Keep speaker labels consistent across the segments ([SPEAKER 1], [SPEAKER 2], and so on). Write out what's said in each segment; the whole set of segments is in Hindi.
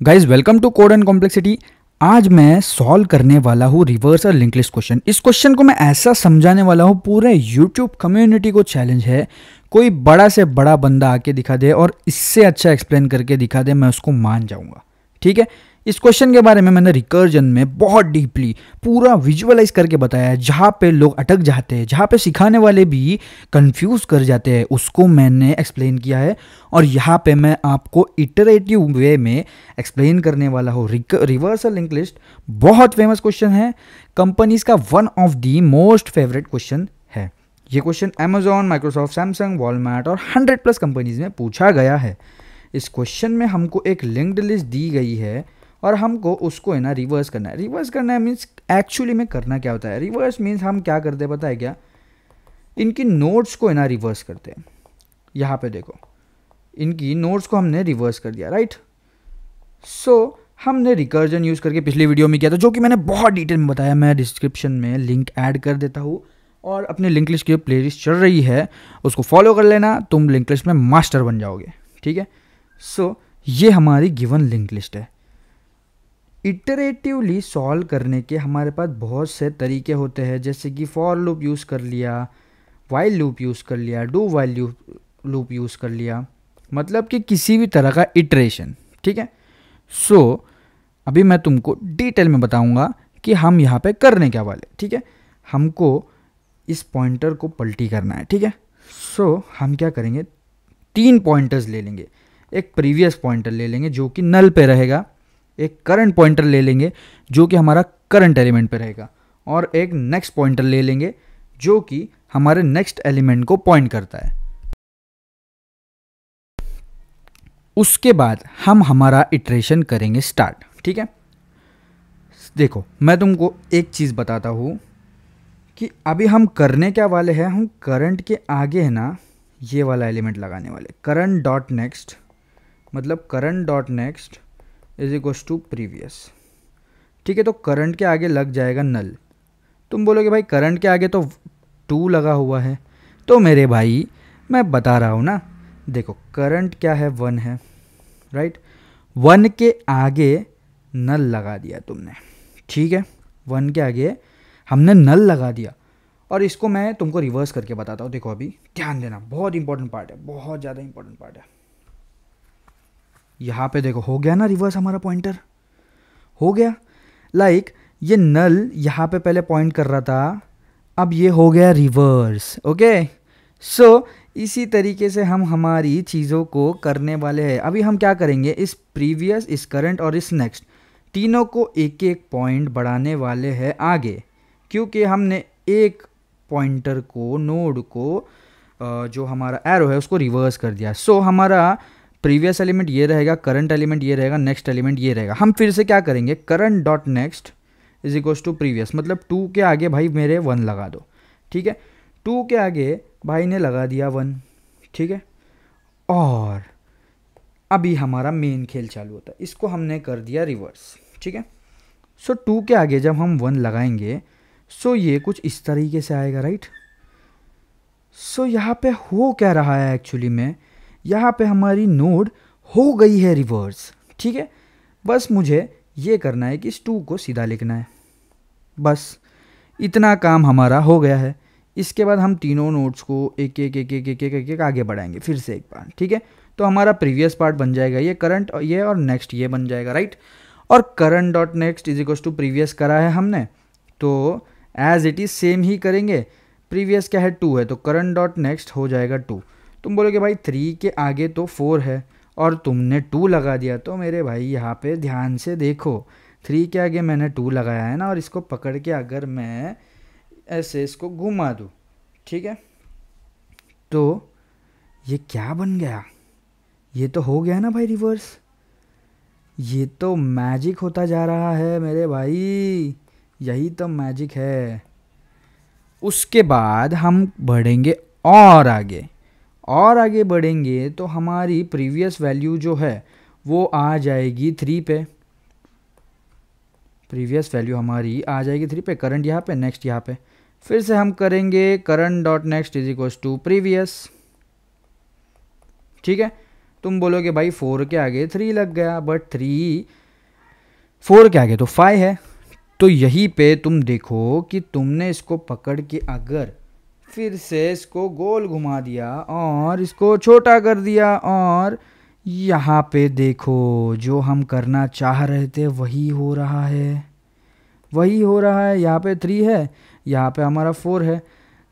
[SPEAKER 1] Guys welcome to code and complexity. आज मैं सॉल्व करने वाला हूँ रिवर्स और लिंक लिस्ट क्वेश्चन। इस क्वेश्चन को मैं ऐसा समझाने वाला हूँ, पूरे यूट्यूब कम्युनिटी को चैलेंज है, कोई बड़ा से बड़ा बंदा आके दिखा दे और इससे अच्छा एक्सप्लेन करके दिखा दे, मैं उसको मान जाऊँगा। ठीक है, इस क्वेश्चन के बारे में मैंने रिकर्जन में बहुत डीपली पूरा विजुअलाइज करके बताया है। जहाँ पे लोग अटक जाते हैं, जहाँ पे सिखाने वाले भी कंफ्यूज कर जाते हैं, उसको मैंने एक्सप्लेन किया है। और यहाँ पे मैं आपको इटरेटिव वे में एक्सप्लेन करने वाला हूँ। रिवर्सल लिंक लिस्ट बहुत फेमस क्वेश्चन है, कंपनीज का one of the most favourite question है। ये question Amazon, Microsoft, Samsung, Walmart और 100+ कंपनीज में पूछा गया है। इस क्वेश्चन में हमको एक लिंक्ड लिस्ट दी गई है और हमको उसको है ना रिवर्स करना है। रिवर्स करना है मीन्स एक्चुअली में करना क्या होता है? रिवर्स मीन्स हम क्या करते हैं पता है क्या? इनकी नोट्स को है ना रिवर्स करते हैं। यहाँ पे देखो, इनकी नोट्स को हमने रिवर्स कर दिया, राइट। सो हमने रिकर्जन यूज़ करके पिछली वीडियो में किया था, जो कि मैंने बहुत डिटेल में बताया। मैं डिस्क्रिप्शन में लिंक ऐड कर देता हूँ और अपने लिंक लिस्ट की प्लेलिस्ट चल रही है, उसको फॉलो कर लेना, तुम लिंक लिस्ट में मास्टर बन जाओगे। ठीक है, सो ये हमारी गिवन लिंक लिस्ट है। इटरेटिवली सॉल्व करने के हमारे पास बहुत से तरीके होते हैं, जैसे कि फॉर लूप यूज़ कर लिया, वाइल लूप यूज़ कर लिया, डू वाइल लूप यूज़ कर लिया, मतलब कि किसी भी तरह का इटरेशन। ठीक है, सो अभी मैं तुमको डिटेल में बताऊंगा कि हम यहाँ पे करने क्या वाले। ठीक है, हमको इस पॉइंटर को पलटी करना है। ठीक है, सो हम क्या करेंगे, 3 पॉइंटर्स ले लेंगे। एक प्रीवियस पॉइंटर ले लेंगे जो कि नल पे रहेगा, एक करंट पॉइंटर ले लेंगे जो कि हमारा करंट एलिमेंट पे रहेगा, और एक नेक्स्ट पॉइंटर ले लेंगे जो कि हमारे नेक्स्ट एलिमेंट को पॉइंट करता है। उसके बाद हम हमारा इटरेशन करेंगे स्टार्ट। ठीक है, देखो मैं तुमको एक चीज़ बताता हूँ कि अभी हम करने क्या वाले हैं। हम करंट के आगे है ना ये वाला एलिमेंट लगाने वाले, करंट डॉट नेक्स्ट, मतलब current dot next is equals to previous. ठीक है, तो करंट के आगे लग जाएगा नल। तुम बोलोगे भाई करंट के आगे तो 2 लगा हुआ है, तो मेरे भाई मैं बता रहा हूँ ना, देखो करंट क्या है, 1 है, राइट। 1 के आगे नल लगा दिया तुमने। ठीक है, 1 के आगे हमने नल लगा दिया, और इसको मैं तुमको रिवर्स करके बताता हूँ। देखो अभी ध्यान देना, बहुत इंपॉर्टेंट पार्ट है, बहुत ज़्यादा इंपॉर्टेंट पार्ट है। यहाँ पे देखो हो गया ना रिवर्स, हमारा पॉइंटर हो गया। लाइक ये नल यहाँ पे पहले पॉइंट कर रहा था, अब ये हो गया रिवर्स। ओके, सो इसी तरीके से हम हमारी चीज़ों को करने वाले हैं। अभी हम क्या करेंगे, इस प्रीवियस, इस करंट और इस नेक्स्ट तीनों को एक एक पॉइंट बढ़ाने वाले हैं आगे, क्योंकि हमने एक पॉइंटर को, नोड को, जो हमारा एरो है उसको रिवर्स कर दिया। सो हमारा प्रीवियस एलिमेंट ये रहेगा, करंट एलिमेंट ये रहेगा, नेक्स्ट एलिमेंट ये रहेगा। हम फिर से क्या करेंगे, current dot next is equals to previous, मतलब 2 के आगे भाई मेरे 1 लगा दो। ठीक है, 2 के आगे भाई ने लगा दिया 1। ठीक है, और अभी हमारा मेन खेल चालू होता है, इसको हमने कर दिया रिवर्स। ठीक है, सो 2 के आगे जब हम 1 लगाएंगे, सो ये कुछ इस तरीके से आएगा, राइट। सो यहाँ पे हो क्या रहा है एक्चुअली में, यहाँ पे हमारी नोड हो गई है रिवर्स। ठीक है, बस मुझे ये करना है कि इस 2 को सीधा लिखना है, बस इतना काम हमारा हो गया है। इसके बाद हम तीनों नोड्स को एक एक एक एक एक एक एक एक आगे बढ़ाएंगे फिर से एक बार। ठीक है, तो हमारा प्रीवियस पार्ट बन जाएगा ये करंट, और ये और नेक्स्ट ये बन जाएगा, राइट। और current dot next is equals to previous करा है हमने, तो एज इट इज सेम ही करेंगे। प्रीवियस क्या है, 2 है, तो करंट डॉट नेक्स्ट हो जाएगा 2। तुम बोलोगे भाई 3 के आगे तो 4 है और तुमने 2 लगा दिया, तो मेरे भाई यहाँ पे ध्यान से देखो, 3 के आगे मैंने 2 लगाया है ना, और इसको पकड़ के अगर मैं ऐसे इसको घुमा दूँ, ठीक है, तो ये क्या बन गया, ये तो हो गया ना भाई रिवर्स। ये तो मैजिक होता जा रहा है मेरे भाई, यही तो मैजिक है। उसके बाद हम बढ़ेंगे और आगे, और आगे बढ़ेंगे तो हमारी प्रीवियस वैल्यू जो है वो आ जाएगी 3 पे। प्रीवियस वैल्यू हमारी आ जाएगी 3 पे, करंट यहाँ पे, नेक्स्ट यहाँ पे। फिर से हम करेंगे current dot next is equals to previous. ठीक है, तुम बोलोगे भाई 4 के आगे 3 लग गया, बट 4 के आगे तो 5 है। तो यहीं पे तुम देखो कि तुमने इसको पकड़ के अगर फिर से इसको गोल घुमा दिया और इसको छोटा कर दिया, और यहाँ पे देखो जो हम करना चाह रहे थे वही हो रहा है, वही हो रहा है। यहाँ पे 3 है, यहाँ पे हमारा 4 है।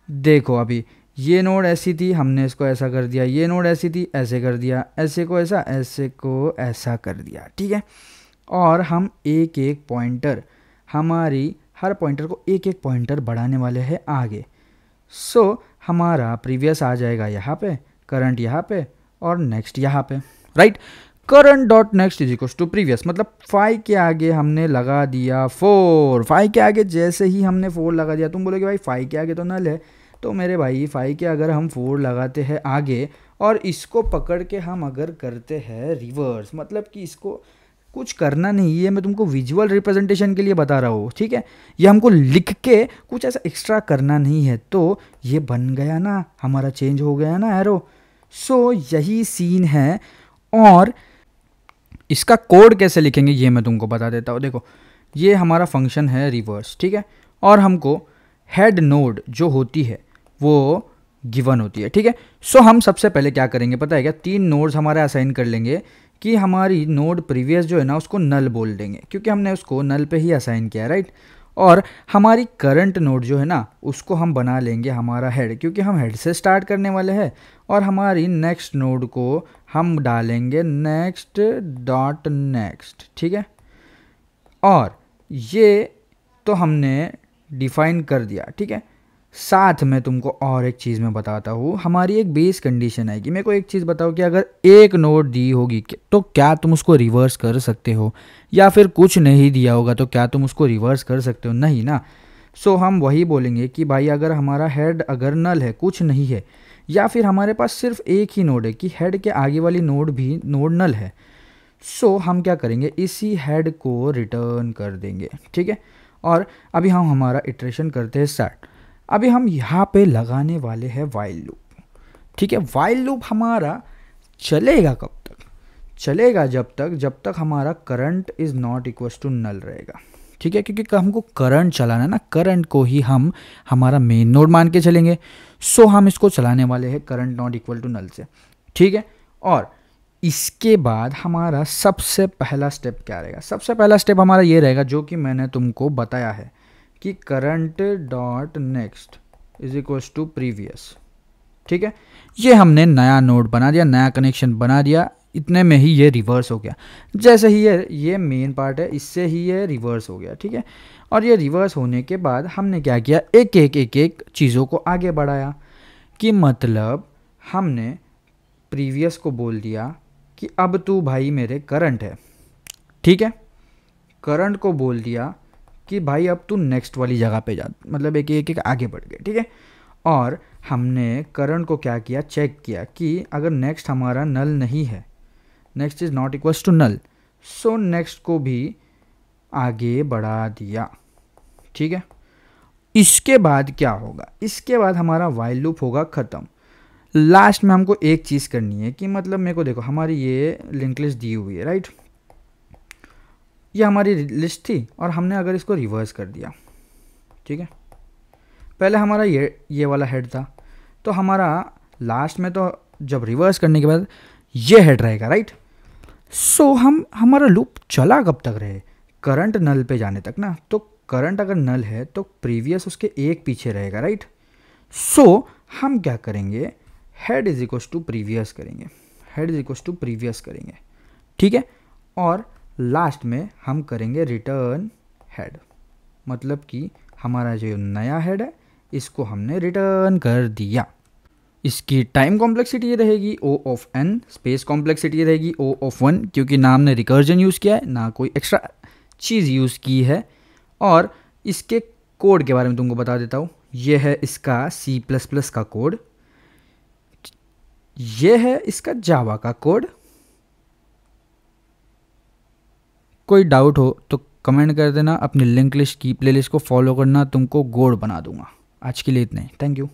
[SPEAKER 1] देखो अभी ये नोड ऐसी थी, हमने इसको ऐसा कर दिया, ये नोड ऐसी थी, ऐसे कर दिया, ऐसे को ऐसा, ऐसे को ऐसा कर दिया, ठीक है। और हम एक एक पॉइंटर, हमारी हर पॉइंटर को एक एक पॉइंटर बढ़ाने वाले हैं आगे। सो हमारा प्रीवियस आ जाएगा यहाँ पे, करंट यहाँ पे, और नेक्स्ट यहाँ पे, right. Current dot next is equal to previous, मतलब 5 के आगे हमने लगा दिया 4। 5 के आगे जैसे ही हमने 4 लगा दिया, तुम बोलोगे भाई 5 के आगे तो नल है, तो मेरे भाई 5 के अगर हम 4 लगाते हैं आगे और इसको पकड़ के हम अगर करते हैं रिवर्स, मतलब कि इसको कुछ करना नहीं है, मैं तुमको विजुअल रिप्रेजेंटेशन के लिए बता रहा हूँ, ठीक है। ये हमको लिख के कुछ ऐसा एक्स्ट्रा करना नहीं है, तो ये बन गया ना, हमारा चेंज हो गया ना एरो। सो यही सीन है। और इसका कोड कैसे लिखेंगे ये मैं तुमको बता देता हूँ। देखो ये हमारा फंक्शन है रिवर्स, ठीक है, और हमको हेड नोड जो होती है वो गिवन होती है, ठीक है। सो हम सबसे पहले क्या करेंगे पता है क्या, 3 नोड्स हमारे असाइन कर लेंगे कि हमारी नोड प्रीवियस जो है ना उसको नल बोल देंगे, क्योंकि हमने उसको नल पे ही असाइन किया है, राइट। और हमारी करंट नोड जो है ना उसको हम बना लेंगे हमारा हेड, क्योंकि हम हेड से स्टार्ट करने वाले हैं। और हमारी नेक्स्ट नोड को हम डालेंगे नेक्स्ट डॉट नेक्स्ट, ठीक है। और ये तो हमने डिफाइन कर दिया, ठीक है। साथ में तुमको और एक चीज़ मैं बताता हूँ, हमारी एक बेस कंडीशन है कि मेरे को एक चीज़ बताओ कि अगर एक नोड दी होगी तो क्या तुम उसको रिवर्स कर सकते हो, या फिर कुछ नहीं दिया होगा तो क्या तुम उसको रिवर्स कर सकते हो, नहीं ना। सो हम वही बोलेंगे कि भाई अगर हमारा हेड अगर नल है, कुछ नहीं है, या फिर हमारे पास सिर्फ एक ही नोड है कि हेड के आगे वाली नोड भी नोड नल है, सो हम क्या करेंगे इसी हेड को रिटर्न कर देंगे, ठीक है। और अभी हम हमारा इटरेशन करते हैं स्टार्ट। अभी हम यहाँ पे लगाने वाले हैं वाइल लूप, ठीक है। वाइल लूप हमारा चलेगा कब तक, चलेगा जब तक हमारा current is not equal to null रहेगा, ठीक है। क्योंकि हमको करंट चलाना है ना, करंट को ही हम हमारा मेन नोड मान के चलेंगे। सो हम इसको चलाने वाले हैं current not equal to null से, ठीक है। और इसके बाद हमारा सबसे पहला स्टेप क्या रहेगा, सबसे पहला स्टेप हमारा ये रहेगा जो कि मैंने तुमको बताया है कि current dot next is equals to previous, ठीक है। ये हमने नया नोड बना दिया, नया कनेक्शन बना दिया, इतने में ही ये रिवर्स हो गया। जैसे ही ये मेन पार्ट है, इससे ही ये रिवर्स हो गया, ठीक है। और ये रिवर्स होने के बाद हमने क्या किया, एक एक चीज़ों को आगे बढ़ाया, कि मतलब हमने प्रीवियस को बोल दिया कि अब तू भाई मेरे करंट है, ठीक है। करंट को बोल दिया कि भाई अब तू नेक्स्ट वाली जगह पे जा, मतलब एक आगे बढ़ गए, ठीक है। और हमने करंट को क्या किया, चेक किया कि अगर नेक्स्ट हमारा नल नहीं है, next is not equals to null, so next को भी आगे बढ़ा दिया, ठीक है। इसके बाद क्या होगा, इसके बाद हमारा वाइल लूप होगा ख़त्म। लास्ट में हमको एक चीज़ करनी है कि मतलब मेरे को देखो हमारी ये लिंक लिस्ट दी हुई है, राइट। ये हमारी लिस्ट थी और हमने अगर इसको रिवर्स कर दिया, ठीक है। पहले हमारा ये वाला हेड था, तो हमारा लास्ट में तो जब रिवर्स करने के बाद ये हेड रहेगा, राइट। सो हमारा लूप चला कब तक रहे, करंट नल पे जाने तक ना। तो करंट अगर नल है तो प्रीवियस उसके एक पीछे रहेगा, राइट। सो हम क्या करेंगे, head is equal to previous करेंगे, head is equal to previous करेंगे, ठीक है। और लास्ट में हम करेंगे रिटर्न हेड, मतलब कि हमारा जो नया हेड है इसको हमने रिटर्न कर दिया। इसकी टाइम कॉम्प्लेक्सिटी ये रहेगी O of n, space complexity रहेगी O ऑफ 1, क्योंकि नाम ने रिकर्जन यूज़ किया है, ना कोई एक्स्ट्रा चीज़ यूज़ की है। और इसके कोड के बारे में तुमको बता देता हूँ, ये है इसका C++ का कोड, ये है इसका जावा का कोड। कोई डाउट हो तो कमेंट कर देना, अपनी लिंक लिस्ट की प्लेलिस्ट को फॉलो करना, तुमको गोड बना दूंगा। आज के लिए इतना ही, थैंक यू।